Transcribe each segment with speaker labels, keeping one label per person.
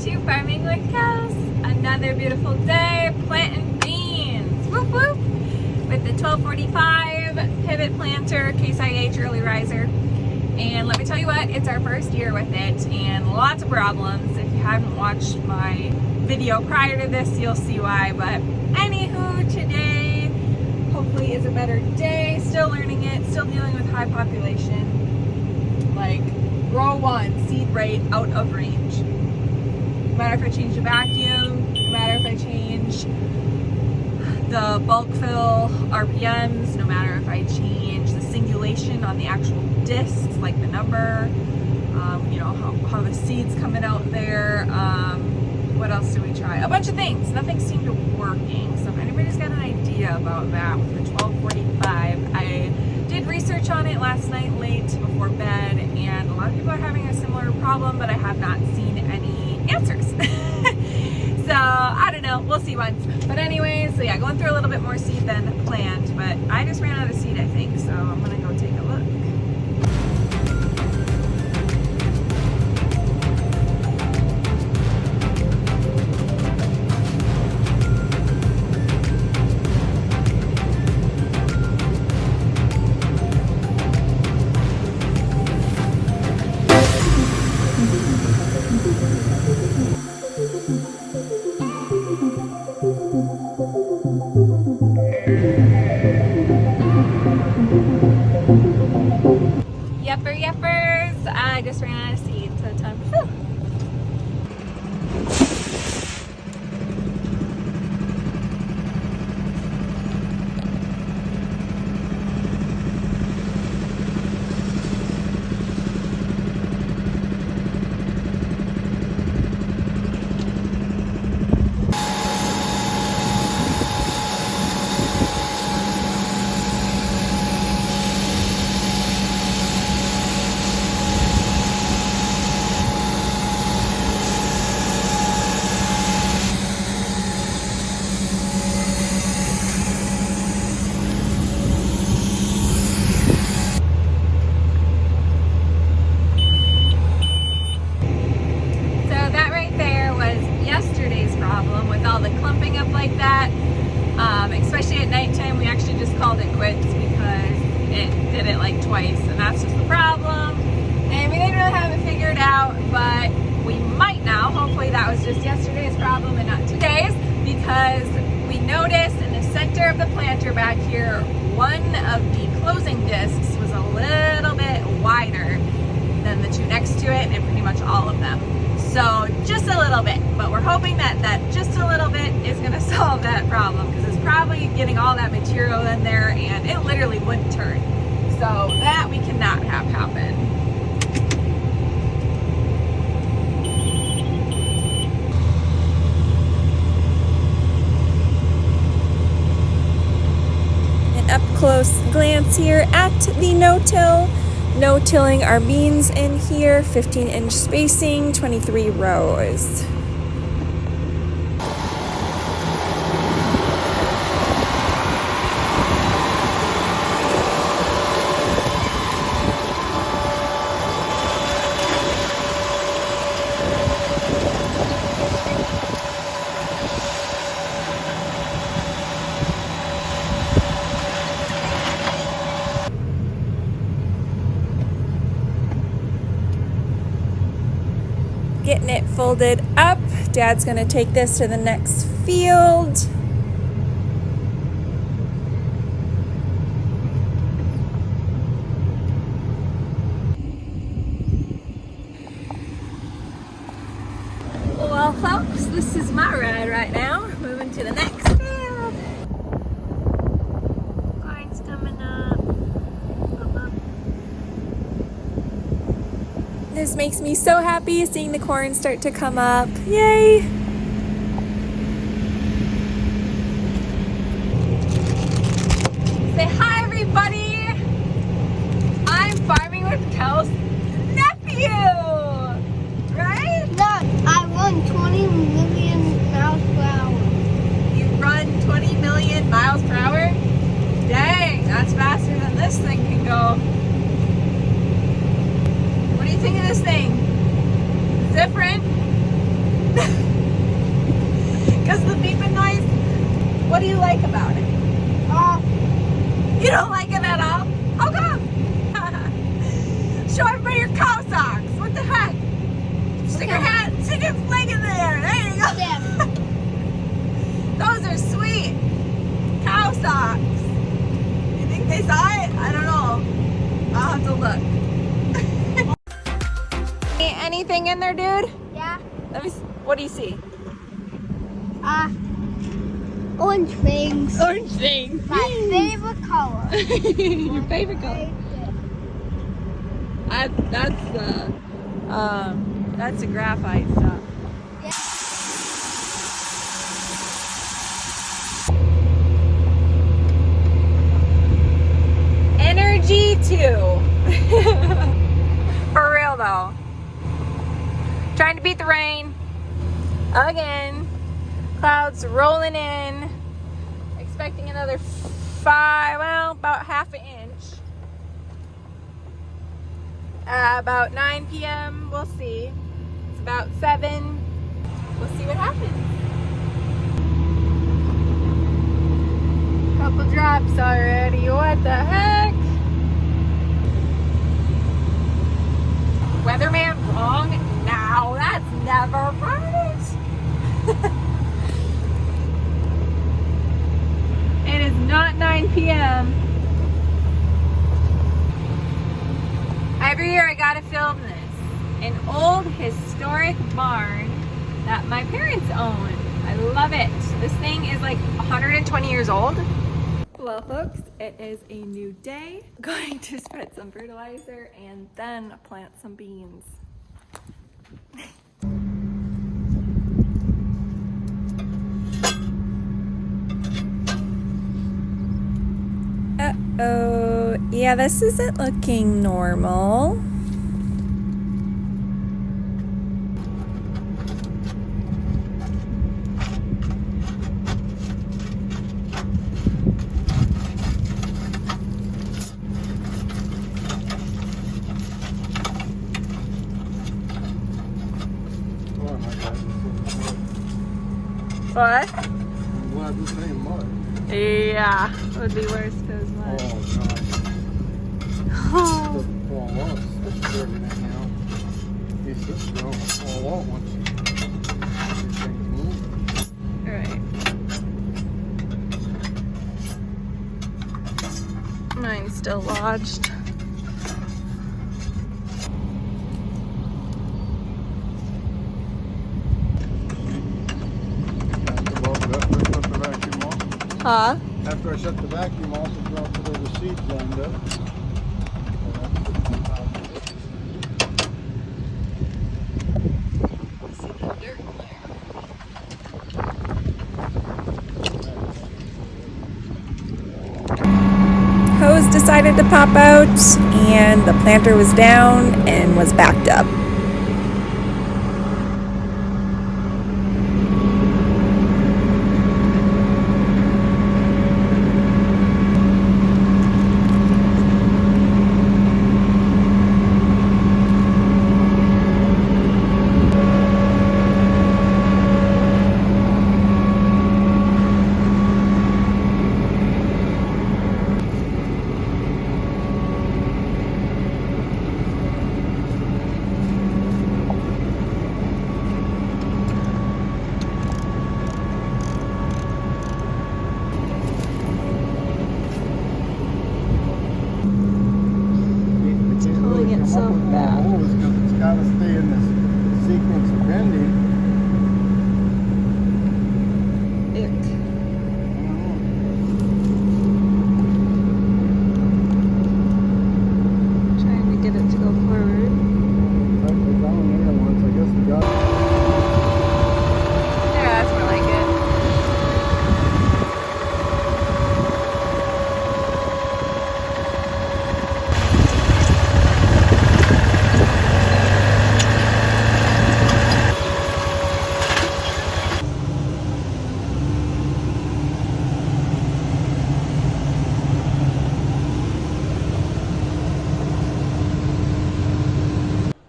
Speaker 1: to Farming with Kels. Another beautiful day planting beans. Whoop whoop! With the 1245 pivot planter Case IH early riser. And let me tell you what, it's our first year with it and lots of problems. If you haven't watched my video prior to this, you'll see why. But anywho, today hopefully is a better day. Still learning it, still dealing with high population. Like row 1, seed rate out of range. No matter if I change the vacuum, no matter if I change the bulk fill RPMs, no matter if I change the singulation on the actual discs, like the number, you know, how the seed's coming out there. What else did we try? A bunch of things. Nothing seemed to be working. So if anybody's got an idea about that with the 1245, I did research on it last night late before bed, and a lot of people are having a similar problem, but I have not seen any answers. So I don't know, we'll see once. But anyways, so yeah, going through a little bit more seed than planned, but I just ran out of seed, I think, so I'm gonna go take a look. Yuppers, I just ran out of seed, so time to fill. Problem with all the clumping up like that, especially at nighttime. We actually just called it quits because it did it like twice, and that's just the problem, and we didn't really have it figured out, but we might now. Hopefully that was just yesterday's problem and not today's, because we noticed in the center of the planter back here, one of the closing discs was a little bit wider than the two next to it, and pretty much all of them. So just a little bit, but we're hoping that just a little bit is going to solve that problem, because it's probably getting all that material in there and it literally wouldn't turn. So that we cannot have happen. An up close glance here at the no-till. No-tilling our beans in here, 15-inch spacing, 23 rows. Getting it folded up. Dad's gonna take this to the next field. Well, folks, this is my ride right now. Moving to the next field. Corn's coming up. This makes me so happy seeing the corn start to come up. Yay! Say hi, everybody! I'm Farming with Kels' nephew! Right?
Speaker 2: Look, I run 20 million miles per hour.
Speaker 1: You run 20 million miles per hour? Dang, that's faster than this thing can go. What do you think of this thing? Different? in there, dude?
Speaker 2: Yeah.
Speaker 1: Let me. What do you see?
Speaker 2: Orange things.
Speaker 1: Orange things.
Speaker 2: My favorite color.
Speaker 1: Your favorite color. That's the graphite stuff. Energy 2. For real though. Trying to beat the rain. Again. Clouds rolling in. Expecting another about half an inch. About 9 p.m. We'll see. It's about 7. We'll see what happens. Couple drops already. What the heck? Weatherman wrong now. That's never right. It is not 9 p.m. Every year I gotta film this. An old historic barn that my parents own. I love it. This thing is like 120 years old. Well, folks, it is a new day. I'm going to spread some fertilizer and then plant some beans. Uh-oh. Yeah, this isn't looking normal. What?
Speaker 3: I'm glad this ain't mud.
Speaker 1: Yeah, it would be worse if it was mud.
Speaker 3: Oh, God.
Speaker 1: Oh.
Speaker 3: Doesn't fall off. It's everything now. These sisters don't fall off once everything's moving.
Speaker 1: Right. Mine's still lodged. Huh?
Speaker 3: After I shut the vacuum off, it dropped where the seeds lined up.
Speaker 1: See the dirt there. Hose decided to pop out, and the planter was down and was backed up.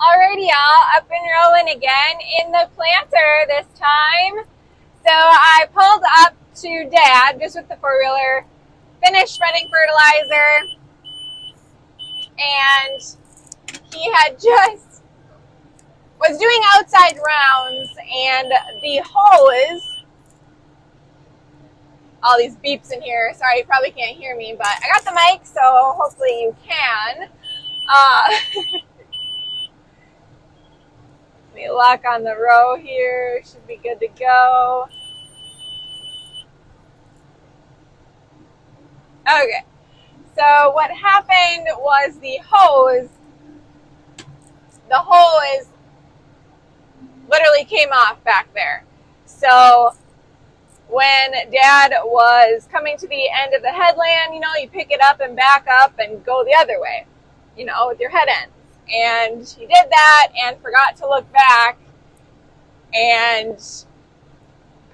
Speaker 1: Alrighty, y'all, up and rolling again in the planter this time. So I pulled up to Dad just with the four-wheeler, finished spreading fertilizer, and he had just was doing outside rounds, and the hose, all these beeps in here, sorry you probably can't hear me, but I got the mic, so hopefully you can. lock on the row here. Should be good to go. Okay. So what happened was the hose literally came off back there. So when Dad was coming to the end of the headland, you know, you pick it up and back up and go the other way, you know, with your head ends. And he did that and forgot to look back. And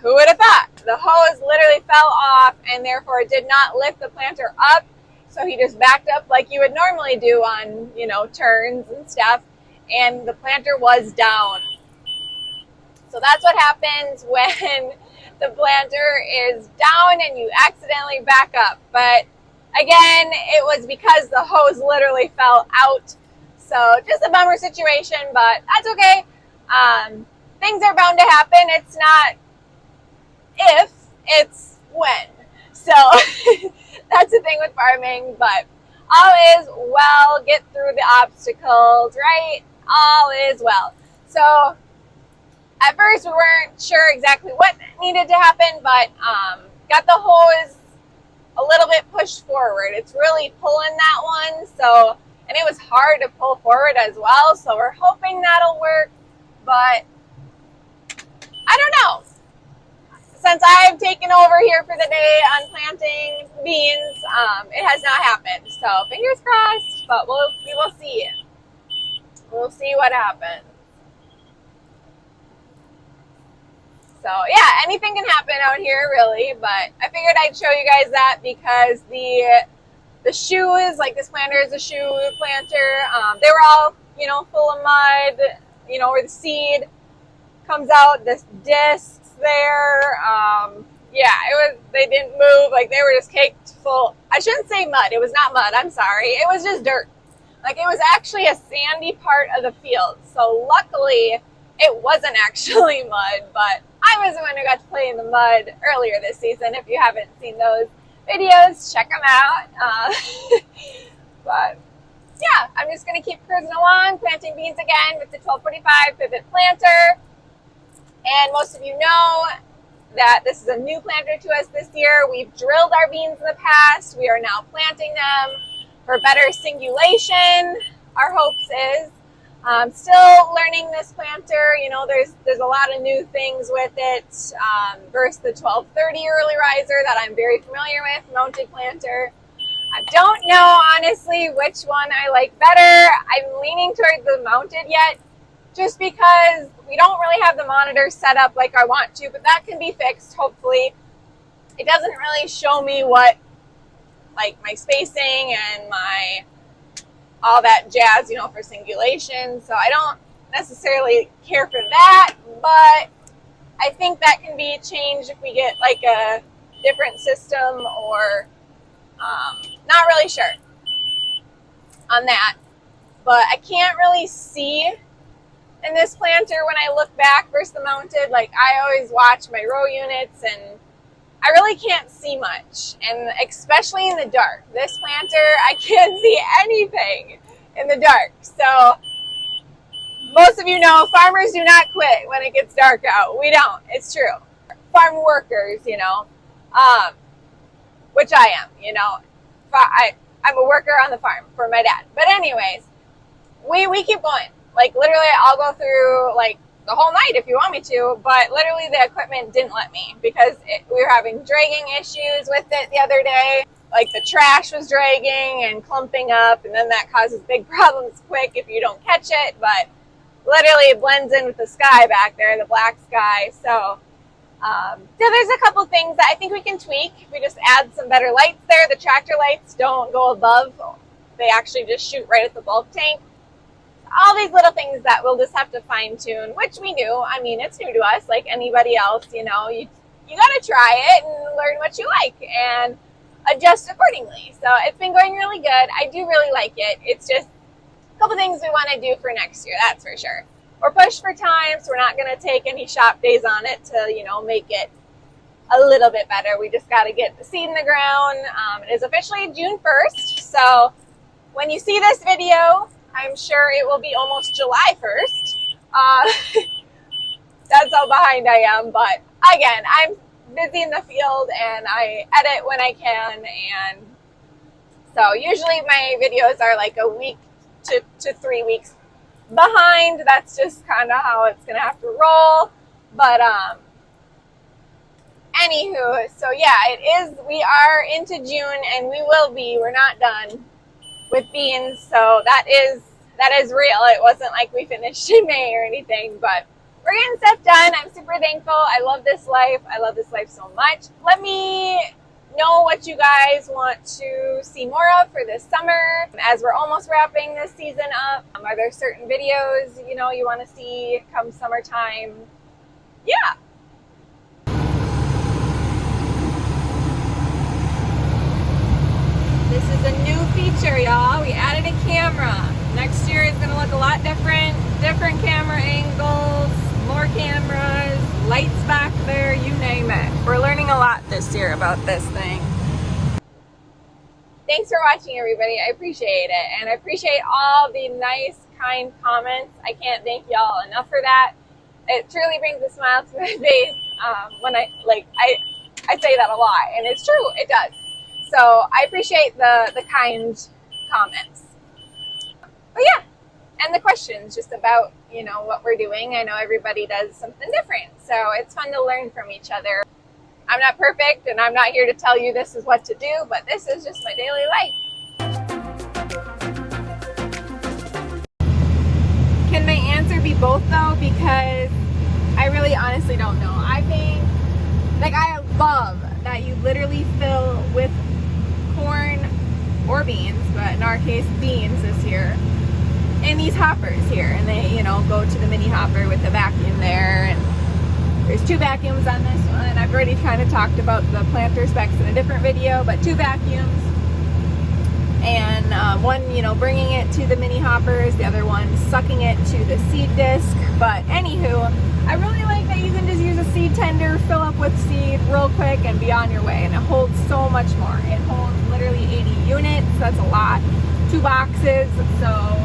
Speaker 1: who would have thought? The hose literally fell off and therefore did not lift the planter up. So he just backed up like you would normally do on, you know, turns and stuff. And the planter was down. So that's what happens when the planter is down and you accidentally back up. But again, it was because the hose literally fell out. So just a bummer situation, but that's okay. Things are bound to happen. It's not if, it's when. So that's the thing with farming, but all is well. Get through the obstacles, right? All is well. So at first we weren't sure exactly what needed to happen, but got the hose a little bit pushed forward. It's really pulling that one, so, and it was hard to pull forward as well, so we're hoping that'll work, but I don't know. Since I've taken over here for the day on planting beans, it has not happened. So fingers crossed, but we will see. We'll see what happens. So yeah, anything can happen out here really, but I figured I'd show you guys that because the shoes, like this planter is a shoe planter, they were all, you know, full of mud, you know, where the seed comes out, this discs there, yeah, they didn't move, like they were just caked full. I shouldn't say mud, it was not mud, I'm sorry, it was just dirt. Like it was actually a sandy part of the field, so luckily it wasn't actually mud, but I was the one who got to play in the mud earlier this season. If you haven't seen those videos, check them out. But yeah, I'm just going to keep cruising along, planting beans again with the 1245 pivot planter. And most of you know that this is a new planter to us this year. We've drilled our beans in the past. We are now planting them for better singulation, our hopes is. Still learning this planter, you know, there's a lot of new things with it versus the 1230 early riser that I'm very familiar with, mounted planter. I don't know, honestly, which one I like better. I'm leaning towards the mounted yet, just because we don't really have the monitor set up like I want to, but that can be fixed, hopefully. It doesn't really show me what, like, my spacing and my all that jazz, you know, for singulation. So I don't necessarily care for that, but I think that can be changed if we get like a different system or not really sure on that. But I can't really see in this planter when I look back versus the mounted. Like I always watch my row units and I really can't see much, and especially in the dark. This planter, I can't see anything in the dark. So most of you know farmers do not quit when it gets dark out. We don't. It's true. Farm workers, you know, which I am, you know. I'm a worker on the farm for my dad. But anyways, we keep going. Like literally, I'll go through like the whole night if you want me to, but literally the equipment didn't let me because we were having dragging issues with it the other day. Like the trash was dragging and clumping up, and then that causes big problems quick if you don't catch it, but literally it blends in with the sky back there, the black sky. So there's a couple things that I think we can tweak. If we just add some better lights there. The tractor lights don't go above. They actually just shoot right at the bulk tank. All these little things that we'll just have to fine tune, which we knew. I mean, it's new to us, like anybody else, you know, you got to try it and learn what you like and adjust accordingly. So it's been going really good. I do really like it. It's just a couple things we want to do for next year, that's for sure. We're pushed for time, so we're not going to take any shop days on it to, you know, make it a little bit better. We just got to get the seed in the ground. It is officially June 1st, so when you see this video, I'm sure it will be almost July 1st, That's how behind I am. But again, I'm busy in the field and I edit when I can. And so usually my videos are like a week to 3 weeks behind. That's just kind of how it's going to have to roll. But anywho, so yeah, it is. We are into June and we're not done with beans. So that is real. It wasn't like we finished in May or anything, but we're getting stuff done. I'm super thankful. I love this life. I love this life so much. Let me know what you guys want to see more of for this summer as we're almost wrapping this season up. Are there certain videos, you know, you want to see come summertime? Yeah. This is a new feature, y'all. We added a camera. Next year is going to look a lot different. Different camera angles, more cameras, lights back there, you name it. We're learning a lot this year about this thing. Thanks for watching, everybody. I appreciate it. And I appreciate all the nice, kind comments. I can't thank y'all enough for that. It truly brings a smile to my face when I say that a lot. And it's true, it does. So I appreciate the kind comments. But yeah, and the questions just about, you know, what we're doing. I know everybody does something different. So it's fun to learn from each other. I'm not perfect and I'm not here to tell you this is what to do, but this is just my daily life. Can my answer be both though? Because I really honestly don't know. I think, like, I love that you literally fill with corn or beans, but in our case beans this year, in these hoppers here, and they, you know, go to the mini hopper with the vacuum there, and there's 2 vacuums on this one. I've already kind of talked about the planter specs in a different video, but 2 vacuums, and one, you know, bringing it to the mini hoppers, the other one sucking it to the seed disc. But anywho, I really like that you can just use a seed tender, fill up with seed real quick and be on your way, and it holds so much more. It holds literally 80 units. That's a lot. 2 boxes. So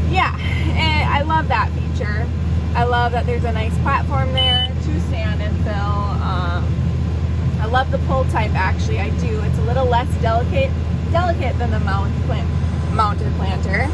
Speaker 1: yeah, and I love that feature. I love that there's a nice platform there to stand and fill. I love the pull type, actually. I do. It's a little less delicate than the mounted planter.